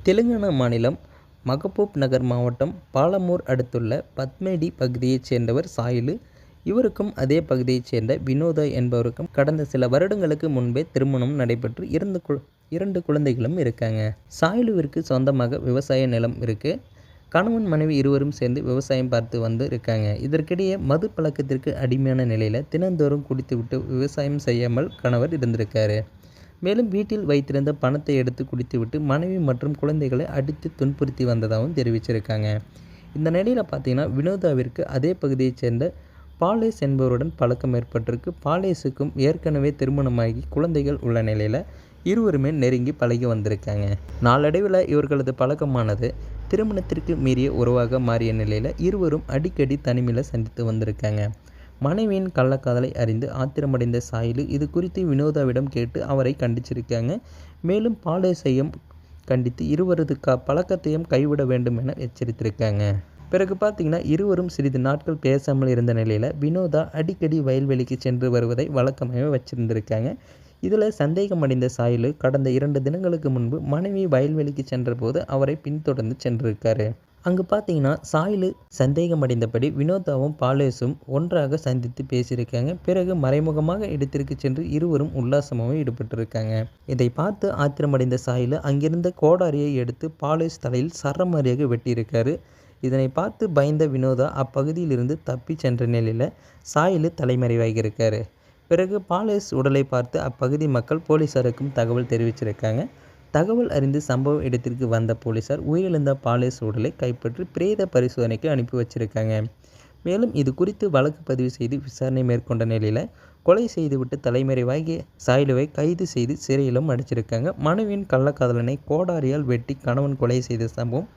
தெலுங்கானா மாநிலம் மகபூப் நகர் மாவட்டம் பாலமூர் அடுத்துள்ள பத்மேடி பகுதியைச் சேர்ந்தவர் சாயிலு. இவருக்கும் அதே பகுதியைச் சேர்ந்த வினோதா என்பவருக்கும் கடந்த சில வருடங்களுக்கு முன்பே திருமணம் நடைபெற்று 2 குழந்தைகளும் இருக்காங்க. சாயிலுவிற்கு சொந்தமாக விவசாய நிலம் இருக்கு. கணவன் மனைவி இருவரும் சேர்ந்து விவசாயம் பார்த்து வந்து இருக்காங்க. இதற்கிடையே மது பழக்கத்திற்கு அடிமையான நிலையில் தினந்தோறும் குடித்துவிட்டு விவசாயம் செய்யாமல் கணவர் இருந்திருக்காரு. மேலும் வீட்டில் வைத்திருந்த பணத்தை எடுத்து குடித்துவிட்டு மனைவி மற்றும் குழந்தைகளை அடித்து துன்புறுத்தி வந்ததாகவும் தெரிவிச்சிருக்காங்க. இந்த நிலையில் பார்த்தீங்கன்னா வினோதாவிற்கு அதே பகுதியைச் சேர்ந்த பாலேஸ் என்பவருடன் பழக்கம் ஏற்பட்டிருக்கு. பாலேஸுக்கும் ஏற்கனவே திருமணமாகி குழந்தைகள் உள்ள நிலையில் இருவருமே நெருங்கி பழகி வந்திருக்காங்க. நாளடைவில் இவர்களது பழக்கமானது திருமணத்திற்கு மீறிய உறவாக மாறிய நிலையில் இருவரும் அடிக்கடி தனிமையில் சந்தித்து வந்திருக்காங்க. மனைவியின் கள்ளக்காதலை அறிந்து ஆத்திரமடைந்த சாயிலு இது குறித்து வினோதாவிடம் கேட்டு அவரை கண்டிச்சிருக்காங்க. மேலும் பாலேஸையும் கண்டித்து இருவரது பழக்கத்தையும் கைவிட வேண்டும் என எச்சரித்திருக்காங்க. பிறகு பார்த்தீங்கன்னா இருவரும் சிறிது நாட்கள் பேசாமல் இருந்த நிலையில் வினோதா அடிக்கடி வயல்வெளிக்கு சென்று வருவதை வழக்கமாக வச்சிருந்திருக்காங்க. இதில் சந்தேகமடைந்த சாயிலு கடந்த 2 தினங்களுக்கு முன்பு மனைவி வயல்வெளிக்கு சென்றபோது அவரை பின்தொடர்ந்து சென்றிருக்காரு. அங்கு பார்த்தீங்கன்னா சாயிலு சந்தேகமடைந்தபடி வினோதாவும் பாலேஸும் ஒன்றாக சந்தித்து பேசியிருக்காங்க. பிறகு மறைமுகமாக இடத்திற்கு சென்று இருவரும் உல்லாசமாக ஈடுபட்டிருக்காங்க. இதை பார்த்து ஆத்திரமடைந்த சாயிலு அங்கிருந்த கோடாரியை எடுத்து பாலேஸ் தலையில் சரமாரியாக வெட்டியிருக்காரு. இதனை பார்த்து பயந்த வினோதா அப்பகுதியிலிருந்து தப்பி சென்ற நிலையில் சாயிலு தலைமறைவாகியிருக்காரு. பிறகு பாலேஸ் உடலை பார்த்து அப்பகுதி மக்கள் போலீசாருக்கும் தகவல் தெரிவிச்சிருக்காங்க. தகவல் அறிந்து சம்பவ இடத்திற்கு வந்த போலீசார் உயிரிழந்த பாலேஸ் உடலை கைப்பற்றி பிரேத பரிசோதனைக்கு அனுப்பி வச்சிருக்காங்க. மேலும் இது குறித்து வழக்கு பதிவு செய்து விசாரணை மேற்கொண்ட நிலையில் கொலை செய்துவிட்டு தலைமறைவாகிய சாயிலுவை கைது செய்து சிறையிலும் அடைச்சிருக்காங்க. மனைவியின் கள்ளக்காதலனை கோடாரியால் வெட்டி கணவன் கொலை செய்த சம்பவம்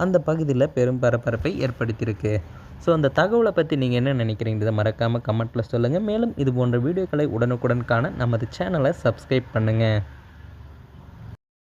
அந்த பகுதியில் பெரும் பரபரப்பை ஏற்படுத்தியிருக்கு. ஸோ அந்த தகவலை பற்றி நீங்கள் என்ன நினைக்கிறீங்கிறத மறக்காமல் கமெண்ட்டில் சொல்லுங்கள். மேலும் இது போன்ற வீடியோக்களை உடனுக்குடன் காண நமது சேனலை சப்ஸ்கிரைப் பண்ணுங்கள்.